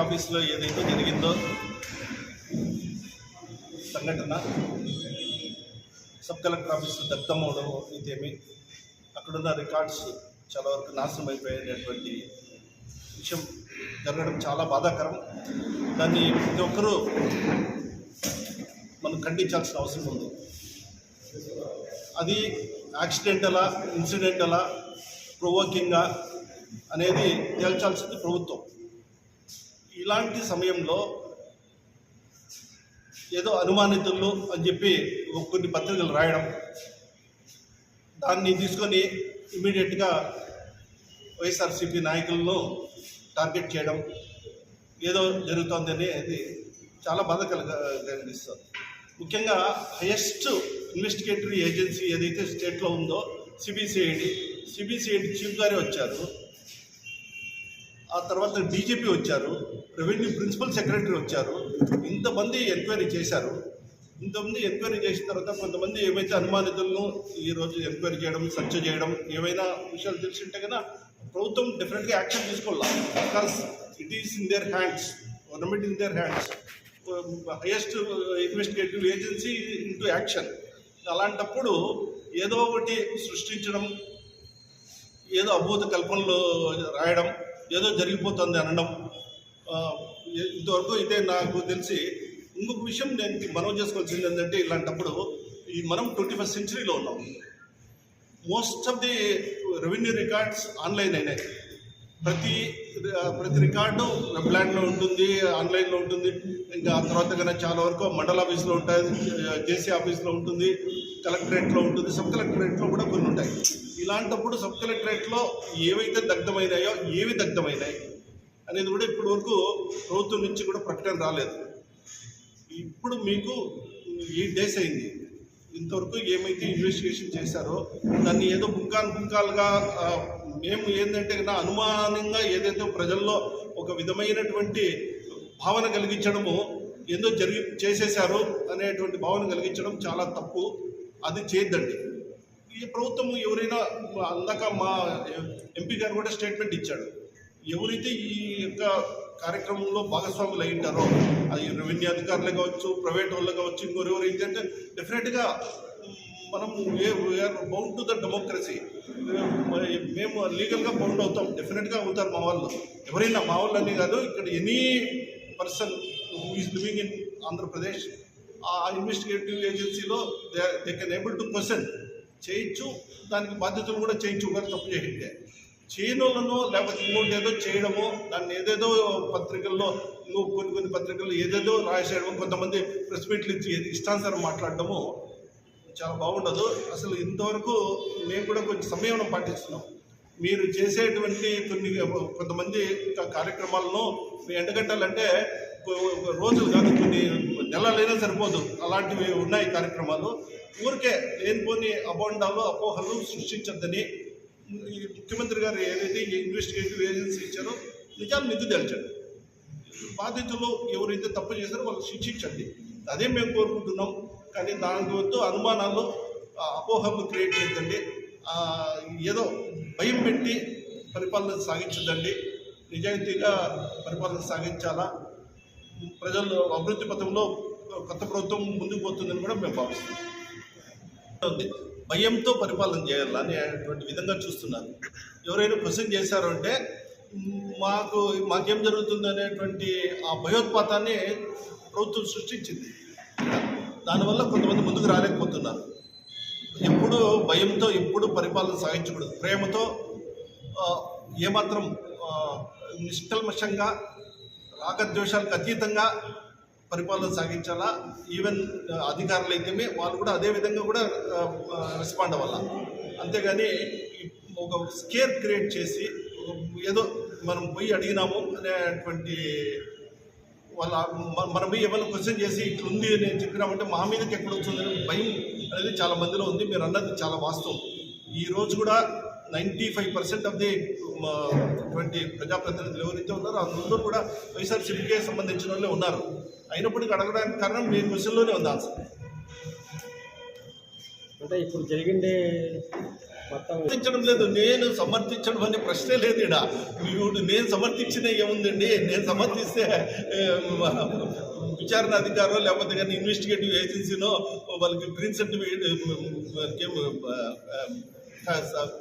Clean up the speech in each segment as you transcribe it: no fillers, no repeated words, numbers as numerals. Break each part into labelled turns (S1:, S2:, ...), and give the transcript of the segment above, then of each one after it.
S1: ఆఫీస్లో ఏదైతే జరిగిందో సంఘటన, సబ్ కలెక్టర్ ఆఫీసు దగ్ధమవడం ఇదేమి, అక్కడున్న రికార్డ్స్ చాలా వరకు నాశనం అయిపోయేటటువంటి విషయం జరగడం చాలా బాధాకరం. దాన్ని ప్రతి ఒక్కరూ మనం ఖండించాల్సిన అవసరం ఉంది. అది యాక్సిడెంటలా, ఇన్సిడెంటలా, ప్రొవోకింగా అనేది తేల్చాల్సింది ప్రభుత్వం. ఇలాంటి సమయంలో ఏదో అనుమానితులు అని చెప్పి కొన్ని పత్రికలు రాయడం, దాన్ని తీసుకొని ఇమీడియట్గా వైఎస్ఆర్సీపీ నాయకులను టార్గెట్ చేయడం ఏదో జరుగుతుంది అనేది చాలా బాధ కలిగిస్తుంది. ముఖ్యంగా హైయెస్ట్ ఇన్వెస్టిగేటరీ ఏజెన్సీ ఏదైతే స్టేట్లో ఉందో సిబిసిఐడి చీఫ్ గారే వచ్చారు, ఆ తర్వాత డీజీపీ వచ్చారు, రెవెన్యూ ప్రిన్సిపల్ సెక్రటరీ వచ్చారు, ఇంతమంది ఎంక్వైరీ చేశారు. ఇంతమంది ఎంక్వైరీ చేసిన తర్వాత కొంతమంది ఏవైతే అనుమానితులను ఈరోజు ఎంక్వైరీ చేయడం, సెర్చ్ చేయడం, ఏవైనా విషయాలు తెలిసింటే కదా ప్రభుత్వం డెఫినెట్గా యాక్షన్ తీసుకోవాలి. Because it is in their hands, government in their hands, highest investigative agency into action. అలాంటప్పుడు ఏదో ఒకటి సృష్టించడం, ఏదో అభూత కల్పనలు రాయడం, ఏదో జరిగిపోతుంది అనడం, ఇంతవరకు అయితే నాకు తెలిసి. ఇంకొక విషయం నేను మనవి చేసుకోవాల్సింది ఏంటంటే, ఇలాంటప్పుడు మనం 21st centuryలో ఉన్నాం. Most of the revenue records online అయినాయి. ప్రతి రికార్డు వెబ్లాండ్లో ఉంటుంది, ఆన్లైన్లో ఉంటుంది. ఇంకా ఆ తర్వాత కన్నా చాలా వరకు మండల ఆఫీస్లో ఉంటాయి, జేసీ ఆఫీస్లో ఉంటుంది, కలెక్టరేట్లో ఉంటుంది, సబ్ కలెక్టరేట్లో కూడా కొన్ని ఉంటాయి. ఇలాంటప్పుడు సబ్ కలెక్టరేట్లో ఏవైతే దగ్ధమైనాయో, ఏవి దగ్ధమైనాయి అనేది కూడా ఇప్పటి వరకు ప్రభుత్వం నుంచి కూడా ప్రకటన రాలేదు. ఇప్పుడు మీకు 8 days అయింది. ఇంతవరకు ఏమైతే ఇన్వెస్టిగేషన్ చేశారో దాన్ని ఏదో పుంకాలుగా మేము ఏంటంటే కన్నా అనుమానంగా ఏదైతే ప్రజల్లో ఒక విధమైనటువంటి భావన కలిగించడము, ఏదో చేసేశారు అనేటువంటి భావన కలిగించడం చాలా తప్పు. అది చేయొద్దండి. ఈ ప్రభుత్వం ఎవరైనా అందాక మా ఎంపీ గారు కూడా స్టేట్మెంట్ ఇచ్చాడు, ఎవరైతే ఈ యొక్క కార్యక్రమంలో భాగస్వాములు అయి ఉంటారో, అది రెవెన్యూ అధికారులు కావచ్చు, ప్రైవేట్ వాళ్ళు కావచ్చు, ఇంకొరెవరైతే అంటే డెఫినెట్గా మనం we are bound to the democracy. మేము లీగల్గా బౌండ్ అవుతాం, డెఫినెట్గా అవుతారు మా వాళ్ళు. ఎవరైనా మా వాళ్ళని కాదు, ఇక్కడ any person who is living in Andhra Pradesh ఆ ఇన్వెస్టిగేటివ్ ఏజెన్సీలో they can able to question చేయొచ్చు, దానికి బాధ్యతలు కూడా చేయించు. ఒకరు తప్పు చేయండి చేయనోళ్ళను, లేకపోతే ఇంకోటి ఏదో చేయడము, దాన్ని ఏదేదో పత్రికల్లో కొన్ని పత్రికల్లో ఏదేదో రాసేయడము, కొంతమంది ప్రెస్ మీట్లు ఇచ్చి ఇష్టానుసారం మాట్లాడడము చాలా బాగుండదు. అసలు ఇంతవరకు మేము కూడా కొంచెం సంయమనం పాటిస్తున్నాం. మీరు చేసేటువంటి కొంతమంది కార్యక్రమాలను మీ ఎండగట్టాలంటే రోజులు కాదు, కొన్ని నెలలైనా సరిపోదు. అలాంటివి ఉన్నాయి కార్యక్రమాలు. ఊరికే లేనిపోని అబోండాలు, అపోహలు సృష్టించద్దని ఈ ముఖ్యమంత్రి గారు ఏదైతే ఇన్వెస్టిగేటివ్ ఏజెన్సీ ఇచ్చారో నిజాలు నిధి తెల్చండి. బాధితులు ఎవరైతే తప్పు చేశారో వాళ్ళు శిక్షించండి. అదే మేము కోరుకుంటున్నాం. కానీ దానికి వద్దు అనుమానాలు, అపోహలు క్రియేట్ చేయద్దండి. ఏదో భయం పెట్టి పరిపాలన సాగించద్దండి. నిజాయితీగా పరిపాలన సాగించాలా. ప్రజలు అభివృద్ధి పథంలో కొత్త ప్రభుత్వం ముందుకు పోతుందని కూడా మేము భావిస్తున్నాం. భయంతో పరిపాలన చేయాలనేటువంటి విధంగా చూస్తున్నారు. ఎవరైనా క్వశ్చన్ చేశారు అంటే మాకేం జరుగుతుంది అనేటువంటి ఆ భయోత్పాతాన్ని ప్రభుత్వం సృష్టించింది. దానివల్ల కొంతమంది ముందుకు రాలేకపోతున్నారు. ఎప్పుడు భయంతో ఎప్పుడు పరిపాలన సాగించకూడదు. ప్రేమతో ఏమాత్రం నిష్కల్మషంగా, రాగద్వేషాలకు అతీతంగా పరిపాలన సాగించాలా. ఈవెన్ అధికారులు అయితేనే వాళ్ళు కూడా అదే విధంగా కూడా రెస్పాండ్ అవ్వాలా. అంతేగాని ఒక స్కేర్ క్రియేట్ చేసి ఏదో మనం పోయి అడిగినాము అనేటువంటి వాళ్ళ మనం పోయి ఏమైనా క్వశ్చన్ చేసి ఇట్లుంది నేను చెప్పినామంటే మా మీదకి ఎక్కడ వస్తుందని భయం అనేది చాలా మందిలో ఉంది. మీరు అన్నది చాలా వాస్తవం. ఈరోజు కూడా 95% ఆఫ్ ది 20 ప్రజాప్రతినిధులు ఎవరైతే ఉన్నారో అందరూ కూడా వైఎస్ఆర్సీపీకే సంబంధించిన వాళ్ళే ఉన్నారు. అయినప్పటికీ అడగడానికి కారణం మీ క్వశ్చన్లోనే ఉంది ఆన్సర్.
S2: అంటే ఇప్పుడు జరిగిండే
S1: సమర్థించడం లేదు, నేను సమర్థించడం అనే ప్రశ్నే లేదు ఇక్కడ. నేను సమర్థించిన ఏముందండి? నేను సమర్థిస్తే విచారణ అధికారో లేకపోతే కానీ ఇన్వెస్టిగేటివ్ ఏజెన్సీనో వాళ్ళకి గ్రీన్ సర్టిఫికేట్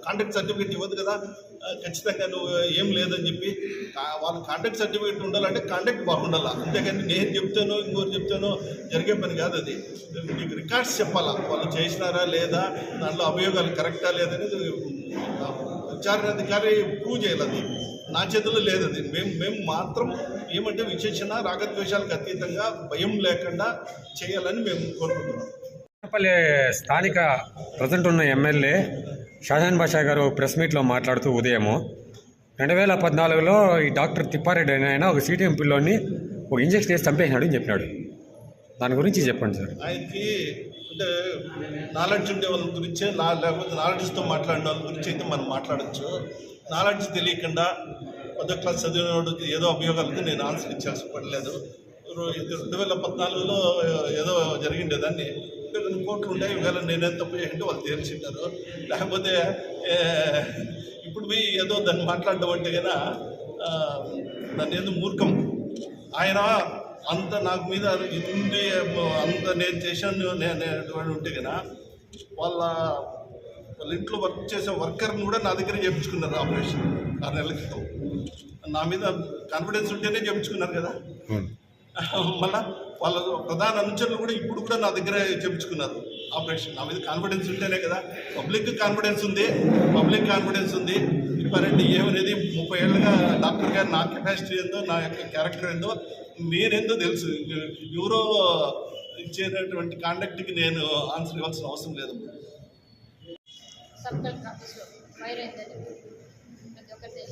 S1: కాంటాక్ట్ సర్టిఫికేట్ ఇవ్వదు కదా. ఖచ్చితంగా నువ్వు ఏం లేదని చెప్పి వాళ్ళ కాంటాక్ట్ సర్టిఫికేట్ ఉండాలంటే కాంటాక్ట్ బాగుండాలా, అంతేగాని నేను చెప్తానో ఇంకోటి చెప్తానో జరిగే పని కాదు అది. నీకు రికార్డ్స్ చెప్పాలా, వాళ్ళు చేసినారా లేదా, దాంట్లో అభియోగాలు కరెక్టా లేదనేది విచారణాధికారి ప్రూవ్ చేయాలి. అది నా చేతిలో లేదు. అది మేము మాత్రం ఏమంటే విచక్షణ రాగద్వేషాలకు అతీతంగా భయం లేకుండా చేయాలని మేము కోరుకుంటున్నాం.
S2: స్థానిక ప్రజెంట్ ఉన్న ఎమ్మెల్యే షాజాన్ బాషా గారు ప్రెస్ మీట్లో మాట్లాడుతూ ఉదయము 2014లో ఈ డాక్టర్ తిప్పారెడ్డి అనే ఆయన ఒక సిటీ ఎంపీలోని ఒక ఇంజక్షన్ వేసి చంపేసినాడు అని చెప్పినాడు. దాని గురించి చెప్పండి సార్.
S1: ఆయనకి అంటే నాలెడ్జ్ ఉండే వాళ్ళ గురించే లేకపోతే నాలెడ్జ్తో మాట్లాడిన వాళ్ళ గురించి అయితే మనం మాట్లాడచ్చు. నాలెడ్జ్ తెలియకుండా 10వ క్లాస్ చదివినోడు ఏదో అభియోగాలకు నేను ఆన్సర్ ఇచ్చాల్సి పడలేదు. 2014లో ఏదో జరిగిండేదాన్ని కొన్ని కోట్లు ఉండే ఇవాళ నేనేం తప్పు చేయండి వాళ్ళు తేల్చింటారు. లేకపోతే ఇప్పుడు పోయి ఏదో దాన్ని మాట్లాడడం అంటే కదా దాన్ని ఏదో మూర్ఖం. ఆయన అంత నాకు మీద ఇది ఉండి అంత నేను చేశాను నేను ఉంటే కదా వాళ్ళ ఇంట్లో వర్క్ చేసే వర్కర్ని కూడా నా దగ్గర చేయించుకున్నారు ఆపరేషన్ 6 నెలల క్రితం. నా మీద కాన్ఫిడెన్స్ ఉంటేనే చేయించుకున్నారు కదా. మళ్ళా వాళ్ళ ప్రధాన అనుచరులు కూడా ఇప్పుడు కూడా నా దగ్గర చేయించుకున్నారు ఆపరేషన్. నా మీద కాన్ఫిడెన్స్ ఉంటేనే కదా. పబ్లిక్ కాన్ఫిడెన్స్ ఉంది. తిప్పారెడ్డి ఏమనేది 30 ఏళ్ళుగా డాక్టర్ గారు నా కెపాసిటీ ఏందో నా యొక్క క్యారెక్టర్ ఏందో నేనేందో తెలుసు. ఎవరో ఇచ్చేటటువంటి కాండక్ట్కి నేను ఆన్సర్ ఇవ్వాల్సిన అవసరం లేదు.
S3: సబ్ కలెక్టర్ ఆఫీస్లో ఫైర్ అయిందని ప్రతి ఒక్కరికి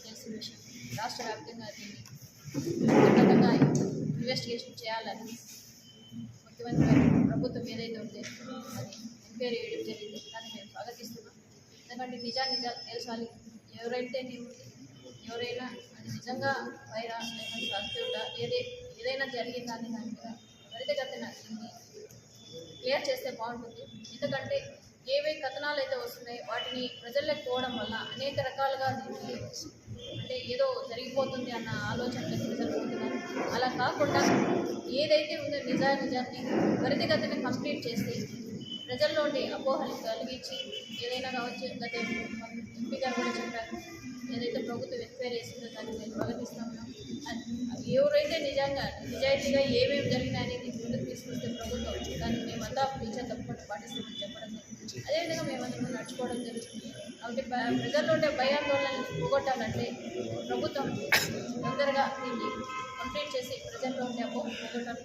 S3: తెలిసిన విషయం. రాష్ట్ర వ్యాప్తంగా దీన్ని ఖచ్చితంగా ఇన్వెస్టిగేషన్ చేయాలని ముఖ్యమంత్రి గారు ప్రభుత్వం ఏదైతే ఉంటే అది ఎంక్వైరీ చేయడం జరిగింది. దాన్ని మేము స్వాగతిస్తున్నాం. ఎందుకంటే నిజాలు తెలుసాలి. ఎవరైనా అది నిజంగా వైరా లేకపోతే సత్యుడా ఏదైనా జరిగిందని దాని మీద త్వరితగతిన క్లియర్ చేస్తే బాగుంటుంది. ఎందుకంటే ఏవే కథనాలు అయితే వస్తున్నాయి వాటిని ప్రజల్లోకి పోవడం వల్ల అనేక రకాలుగా దీనికి అంటే ఏదో జరిగిపోతుంది అన్న ఆలోచనలు ప్రజలు పోతున్నారు. అలా కాకుండా ఏదైతే ఉందో నిజాన్ని త్వరితగతిని కంప్లీట్ చేసి ప్రజల్లో ఉండే అపోహలు కలిగించి ఏదైనా కావచ్చు. గత ఎంపీ గారు కూడా చెప్పారు, ఏదైతే ప్రభుత్వం ఎంక్వైరీ చేసిందో దాన్ని మేము స్వాగతిస్తాము. ఎవరైతే నిజాయితీగా ఏమేమి జరిగినాయనేది ముందుకు తీసుకొస్తే ప్రభుత్వం దాన్ని మేమంతా ఫ్యూచర్ తప్పకుండా పాటిస్తామని చెప్పడం జరిగింది. అదేవిధంగా మేమందరం నడుచుకోవడం జరుగుతుంది. కాబట్టి ప్రజల్లో ఉండే భయాందోళనలు పోగొట్టాలంటే ప్రభుత్వం తొందరగా దీన్ని కంప్లీట్ చేసి ప్రజల్లో ఉండే పోగొట్టాలని